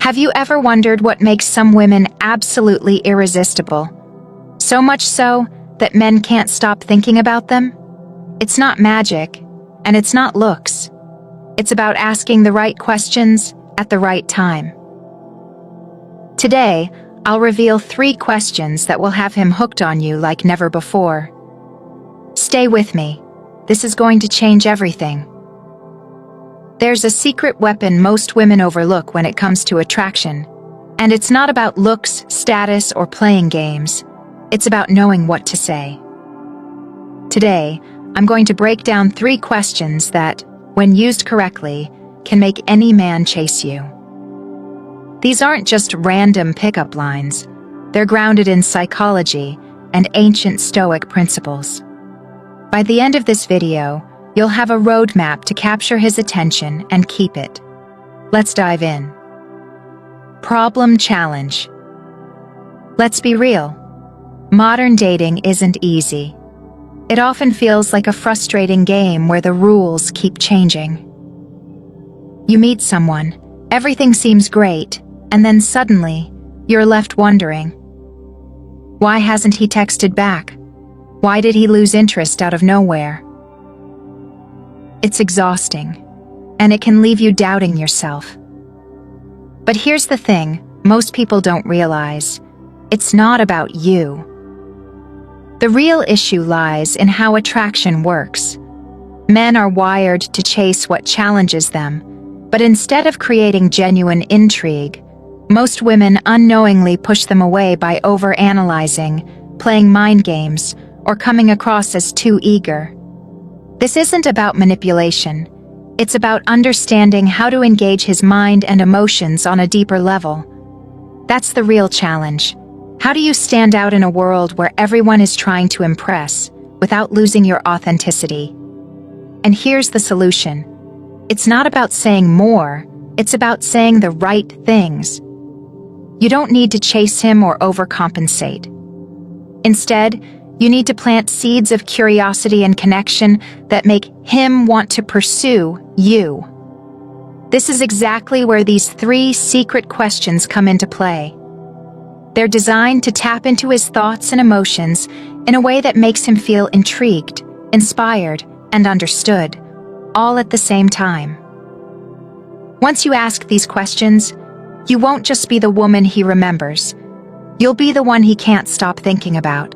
Have you ever wondered what makes some women absolutely irresistible? So much so that men can't stop thinking about them? It's not magic, and it's not looks. It's about asking the right questions at the right time. Today, I'll reveal 3 questions that will have him hooked on you like never before. Stay with me. This is going to change everything. There's a secret weapon most women overlook when it comes to attraction. And it's not about looks, status, or playing games. It's about knowing what to say. Today, I'm going to break down 3 questions that, when used correctly, can make any man chase you. These aren't just random pickup lines. They're grounded in psychology and ancient Stoic principles. By the end of this video, you'll have a roadmap to capture his attention and keep it. Let's dive in. Problem challenge. Let's be real. Modern dating isn't easy. It often feels like a frustrating game where the rules keep changing. You meet someone, everything seems great, and then suddenly, you're left wondering, why hasn't he texted back? Why did he lose interest out of nowhere? It's exhausting, and it can leave you doubting yourself. But here's the thing most people don't realize. It's not about you. The real issue lies in how attraction works. Men are wired to chase what challenges them, but instead of creating genuine intrigue, most women unknowingly push them away by overanalyzing, playing mind games, or coming across as too eager. This isn't about manipulation. It's about understanding how to engage his mind and emotions on a deeper level. That's the real challenge. How do you stand out in a world where everyone is trying to impress without losing your authenticity? And here's the solution. It's not about saying more, it's about saying the right things. You don't need to chase him or overcompensate. Instead, you need to plant seeds of curiosity and connection that make him want to pursue you. This is exactly where these 3 secret questions come into play. They're designed to tap into his thoughts and emotions in a way that makes him feel intrigued, inspired, and understood, all at the same time. Once you ask these questions, you won't just be the woman he remembers. You'll be the one he can't stop thinking about.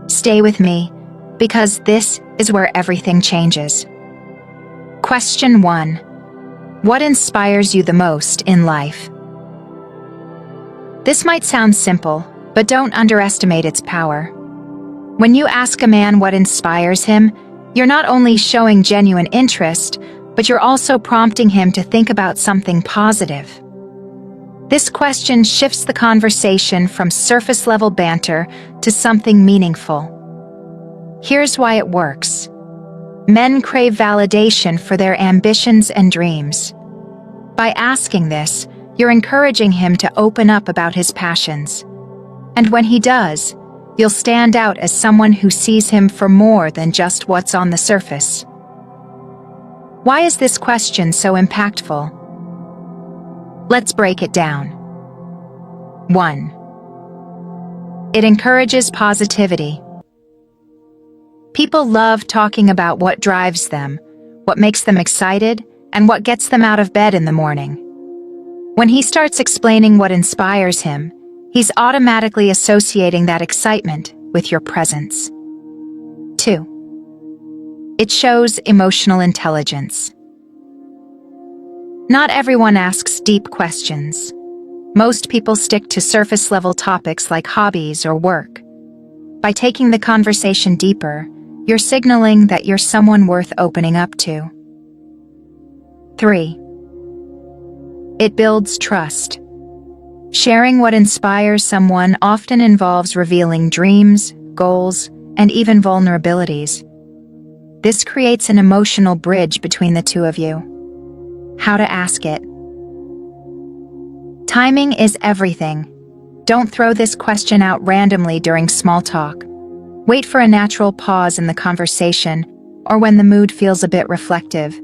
Stay with me, because this is where everything changes. Question 1. What inspires you the most in life? This might sound simple, but don't underestimate its power. When you ask a man what inspires him, you're not only showing genuine interest, but you're also prompting him to think about something positive. This question shifts the conversation from surface-level banter to something meaningful. Here's why it works. Men crave validation for their ambitions and dreams. By asking this, you're encouraging him to open up about his passions. And when he does, you'll stand out as someone who sees him for more than just what's on the surface. Why is this question so impactful? Let's break it down. 1. It encourages positivity. People love talking about what drives them, what makes them excited, and what gets them out of bed in the morning. When he starts explaining what inspires him, he's automatically associating that excitement with your presence. 2. It shows emotional intelligence. Not everyone asks deep questions. Most people stick to surface-level topics like hobbies or work. By taking the conversation deeper, you're signaling that you're someone worth opening up to. 3. It builds trust. Sharing what inspires someone often involves revealing dreams, goals, and even vulnerabilities. This creates an emotional bridge between the two of you. How to ask it. Timing is everything. Don't throw this question out randomly during small talk. Wait for a natural pause in the conversation, or when the mood feels a bit reflective.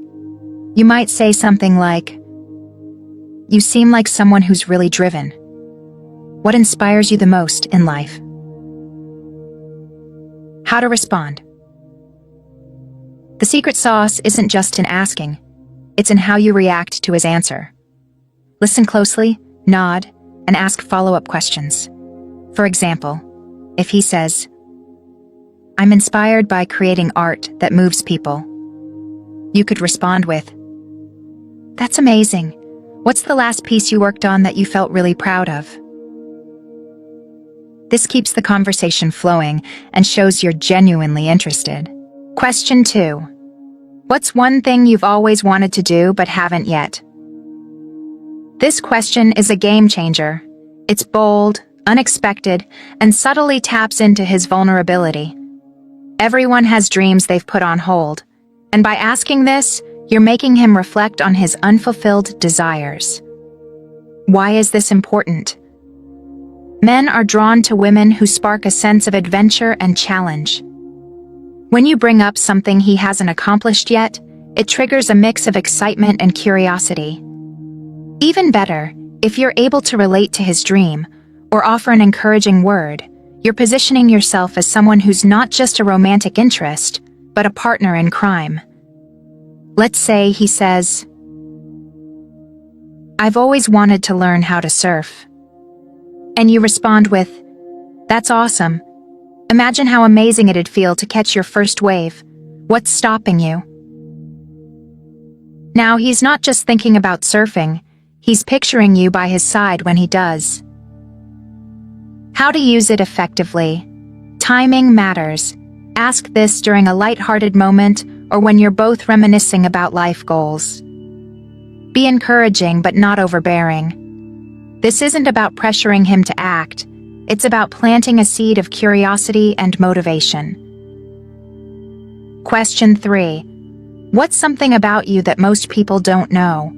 You might say something like, You seem like someone who's really driven. What inspires you the most in life? How to respond. The secret sauce isn't just in asking, it's in how you react to his answer. Listen closely, nod, and ask follow-up questions. For example, if he says, "I'm inspired by creating art that moves people," you could respond with, "That's amazing. What's the last piece you worked on that you felt really proud of?" This keeps the conversation flowing and shows you're genuinely interested. Question 2. What's one thing you've always wanted to do but haven't yet? This question is a game changer. It's bold, unexpected, and subtly taps into his vulnerability. Everyone has dreams they've put on hold, and by asking this, you're making him reflect on his unfulfilled desires. Why is this important? Men are drawn to women who spark a sense of adventure and challenge. When you bring up something he hasn't accomplished yet, it triggers a mix of excitement and curiosity. Even better, if you're able to relate to his dream or offer an encouraging word, you're positioning yourself as someone who's not just a romantic interest, but a partner in crime. Let's say he says, "I've always wanted to learn how to surf." And you respond with, "That's awesome. Imagine how amazing it'd feel to catch your first wave. What's stopping you?" Now, he's not just thinking about surfing, he's picturing you by his side when he does. How to use it effectively. Timing matters. Ask this during a lighthearted moment or when you're both reminiscing about life goals. Be encouraging but not overbearing. This isn't about pressuring him to act. It's about planting a seed of curiosity and motivation. Question 3. What's something about you that most people don't know?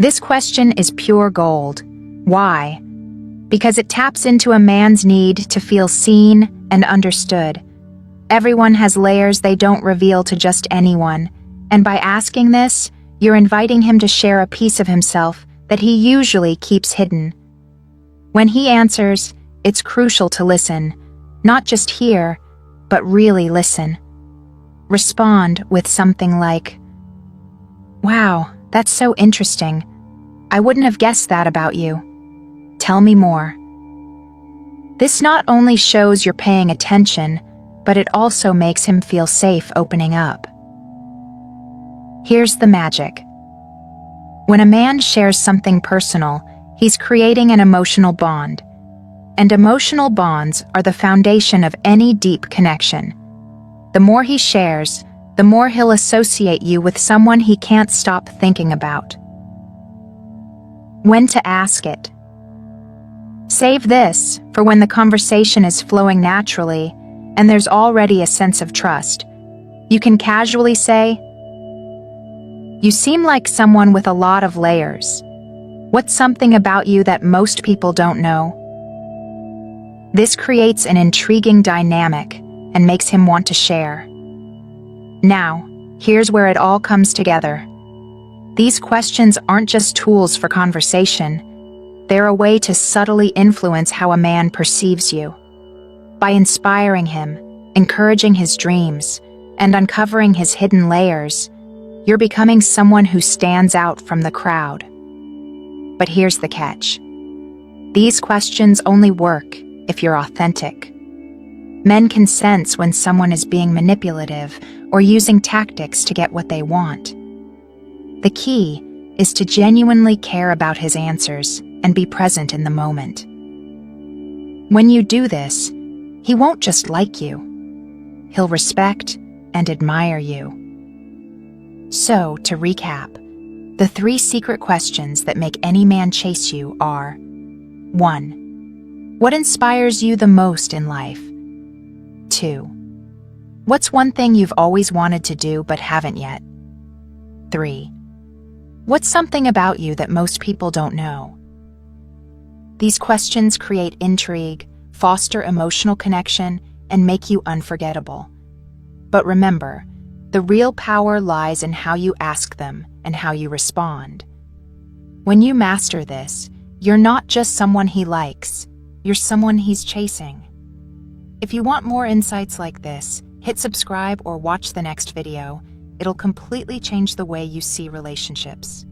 This question is pure gold. Why? Because it taps into a man's need to feel seen and understood. Everyone has layers they don't reveal to just anyone, and by asking this, you're inviting him to share a piece of himself that he usually keeps hidden. When he answers, it's crucial to listen, not just hear, but really listen. Respond with something like, "Wow, that's so interesting. I wouldn't have guessed that about you. Tell me more." This not only shows you're paying attention, but it also makes him feel safe opening up. Here's the magic. When a man shares something personal, he's creating an emotional bond. And emotional bonds are the foundation of any deep connection. The more he shares, the more he'll associate you with someone he can't stop thinking about. When to ask it. Save this for when the conversation is flowing naturally and there's already a sense of trust. You can casually say, "You seem like someone with a lot of layers. What's something about you that most people don't know?" This creates an intriguing dynamic and makes him want to share. Now, here's where it all comes together. These questions aren't just tools for conversation. They're a way to subtly influence how a man perceives you. By inspiring him, encouraging his dreams, and uncovering his hidden layers, you're becoming someone who stands out from the crowd. But here's the catch. These questions only work if you're authentic. Men can sense when someone is being manipulative or using tactics to get what they want. The key is to genuinely care about his answers and be present in the moment. When you do this, he won't just like you. He'll respect and admire you. So, to recap, the 3 secret questions that make any man chase you are: 1. What inspires you the most in life? 2. What's one thing you've always wanted to do but haven't yet? 3. What's something about you that most people don't know? These questions create intrigue, foster emotional connection, and make you unforgettable. But remember, the real power lies in how you ask them and how you respond. When you master this, you're not just someone he likes, you're someone he's chasing. If you want more insights like this, hit subscribe or watch the next video. It'll completely change the way you see relationships.